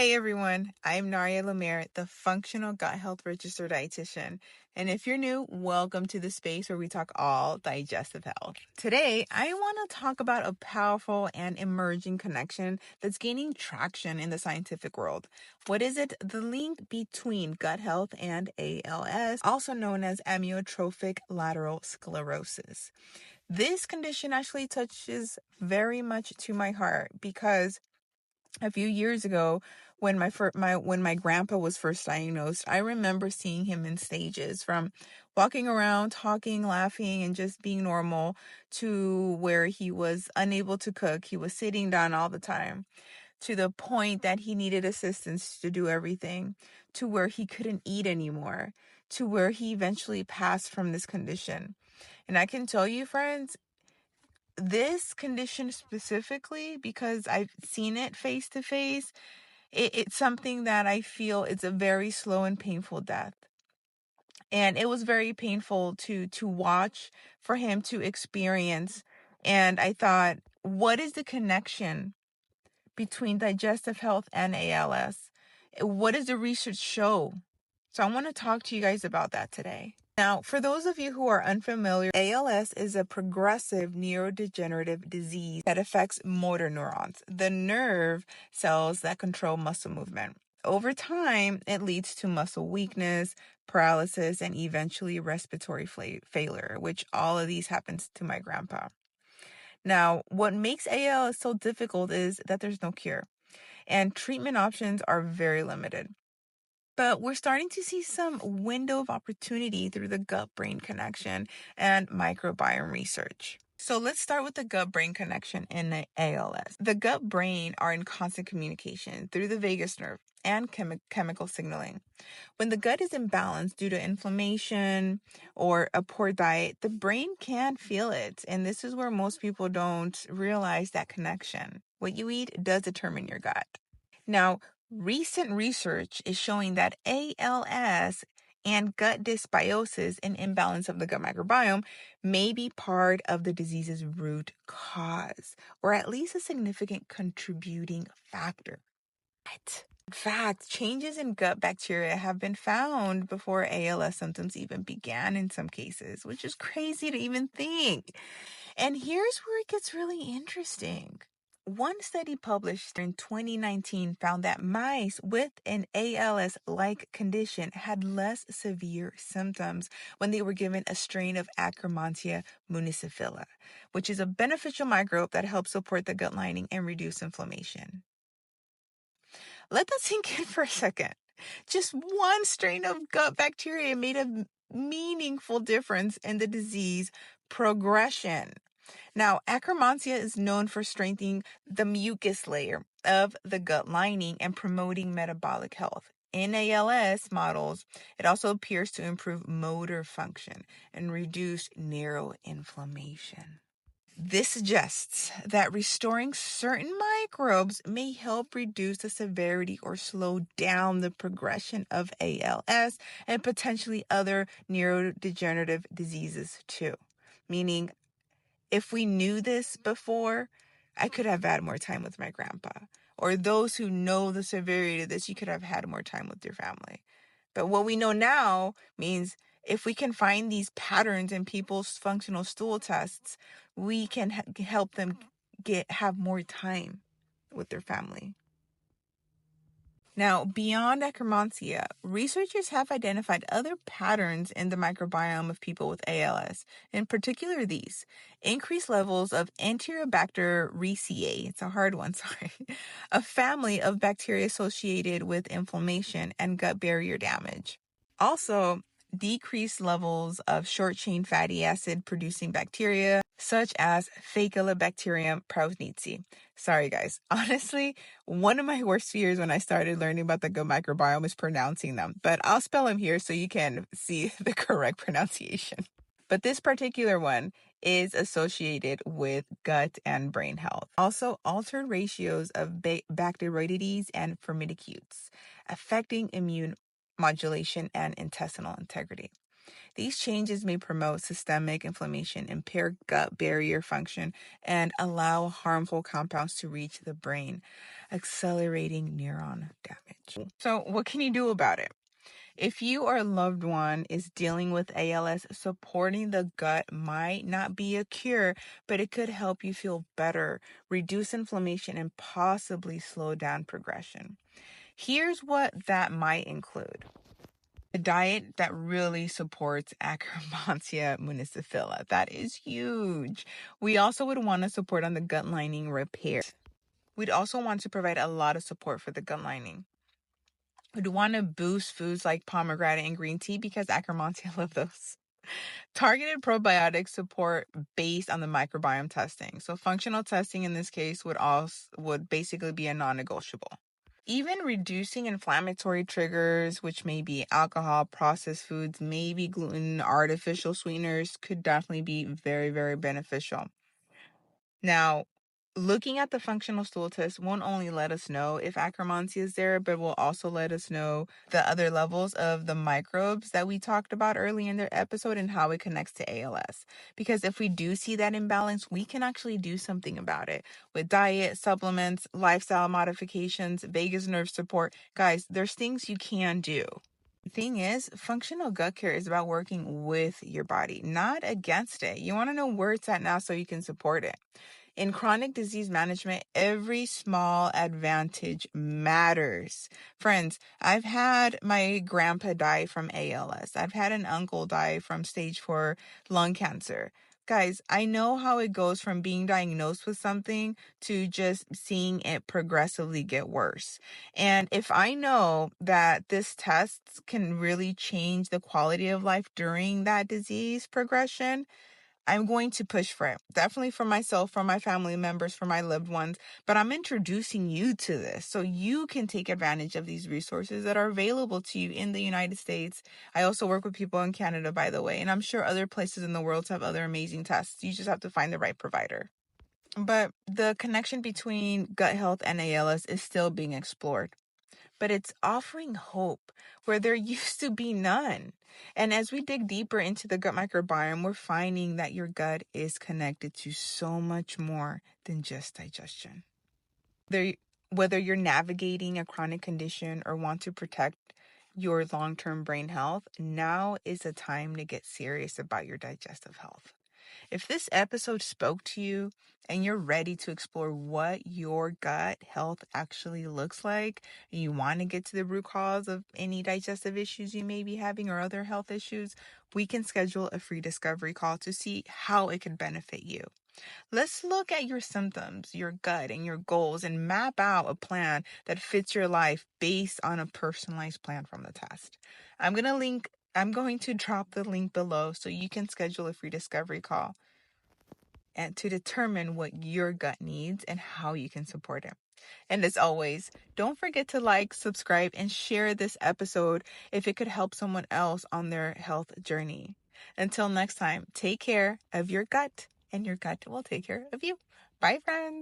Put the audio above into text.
Hey everyone, I'm Naria, the Functional Gut Health Registered Dietitian. And if you're new, welcome to the space where we talk all digestive health. Today, I want to talk about a powerful and emerging connection that's gaining traction in the scientific world. What is it? The link between gut health and ALS, also known as Amyotrophic Lateral Sclerosis. This condition actually touches very much to my heart because a few years ago, when my grandpa was first diagnosed, I remember seeing him in stages from walking around, talking, laughing, and just being normal to where he was unable to cook. He was sitting down all the time to the point that he needed assistance to do everything, to where he couldn't eat anymore, to where he eventually passed from this condition. And I can tell you, friends, this condition specifically, because I've seen it face to face, it's something that I feel it's a very slow and painful death. And it was very painful to watch, for him to experience. And I thought, what is the connection between digestive health and ALS? What does the research show? So I want to talk to you guys about that today. Now, for those of you who are unfamiliar, ALS is a progressive neurodegenerative disease that affects motor neurons, the nerve cells that control muscle movement. Over time, it leads to muscle weakness, paralysis, and eventually respiratory failure, which all of these happens to my grandpa. Now, what makes ALS so difficult is that there's no cure, and treatment options are very limited. But we're starting to see some window of opportunity through the gut-brain connection and microbiome research. So let's start with the gut-brain connection in the ALS. The gut-brain are in constant communication through the vagus nerve and chemical signaling. When the gut is imbalanced due to inflammation or a poor diet, the brain can feel it. And this is where most people don't realize that connection. What you eat does determine your gut. Now, recent research is showing that ALS and gut dysbiosis and imbalance of the gut microbiome may be part of the disease's root cause, or at least a significant contributing factor. But in fact, changes in gut bacteria have been found before ALS symptoms even began in some cases, which is crazy to even think. And here's where it gets really interesting. One study published in 2019 found that mice with an ALS-like condition had less severe symptoms when they were given a strain of Akkermansia muciniphila, which is a beneficial microbe that helps support the gut lining and reduce inflammation. Let that sink in for a second. Just one strain of gut bacteria made a meaningful difference in the disease progression. Now, Akkermansia is known for strengthening the mucus layer of the gut lining and promoting metabolic health. In ALS models, it also appears to improve motor function and reduce neuroinflammation. This suggests that restoring certain microbes may help reduce the severity or slow down the progression of ALS and potentially other neurodegenerative diseases too. Meaning, if we knew this before, I could have had more time with my grandpa. Or those who know the severity of this, you could have had more time with your family. But what we know now means if we can find these patterns in people's functional stool tests, we can help them have more time with their family. Now, beyond Akkermansia, researchers have identified other patterns in the microbiome of people with ALS, in particular these: increased levels of Enterobacter receae, it's a hard one, sorry, a family of bacteria associated with inflammation and gut barrier damage. Also, decreased levels of short-chain fatty acid producing bacteria, such as Faecalibacterium prausnitzii. Sorry, guys. Honestly, one of my worst fears when I started learning about the gut microbiome is pronouncing them, but I'll spell them here so you can see the correct pronunciation. But this particular one is associated with gut and brain health. Also, altered ratios of bacteroidetes and firmicutes, affecting immune modulation and intestinal integrity. These changes may promote systemic inflammation, impair gut barrier function, and allow harmful compounds to reach the brain. accelerating neuron damage. So what can you do about it? If you or a loved one is dealing with ALS, supporting the gut might not be a cure, but it could help you feel better, reduce inflammation, and possibly slow down progression. Here's what that might include. A diet that really supports Akkermansia muciniphila. That is huge. We also would want to support on the gut lining repair. We'd also want to provide a lot of support for the gut lining. We'd want to boost foods like pomegranate and green tea because Akkermansia love those. Targeted probiotic support based on the microbiome testing. So functional testing in this case would basically be a non-negotiable. Even reducing inflammatory triggers, which may be alcohol, processed foods, maybe gluten, artificial sweeteners, could definitely be very, very beneficial. Now, looking at the functional stool test won't only let us know if Akkermansia is there, but will also let us know the other levels of the microbes that we talked about early in the episode and how it connects to ALS. Because if we do see that imbalance, we can actually do something about it with diet, supplements, lifestyle modifications, vagus nerve support. Guys, there's things you can do. The thing is, functional gut care is about working with your body, not against it. You want to know where it's at now so you can support it. In chronic disease management, every small advantage matters. Friends, I've had my grandpa die from ALS. I've had an uncle die from stage 4 lung cancer. Guys, I know how it goes from being diagnosed with something to just seeing it progressively get worse. And if I know that this test can really change the quality of life during that disease progression, I'm going to push for it. Definitely for myself, for my family members, for my loved ones. But I'm introducing you to this so you can take advantage of these resources that are available to you in the United States. I also work with people in Canada, by the way, and I'm sure other places in the world have other amazing tests. You just have to find the right provider. But the connection between gut health and ALS is still being explored. But it's offering hope where there used to be none. And as we dig deeper into the gut microbiome, we're finding that your gut is connected to so much more than just digestion. Whether you're navigating a chronic condition or want to protect your long-term brain health, now is the time to get serious about your digestive health. If this episode spoke to you and you're ready to explore what your gut health actually looks like, and you want to get to the root cause of any digestive issues you may be having or other health issues, we can schedule a free discovery call to see how it can benefit you. Let's look at your symptoms, your gut, and your goals and map out a plan that fits your life based on a personalized plan from the test. I'm going to drop the link below so you can schedule a free discovery call and to determine what your gut needs and how you can support it. And as always, don't forget to like, subscribe, and share this episode if it could help someone else on their health journey. Until next time, take care of your gut, and your gut will take care of you. Bye, friends.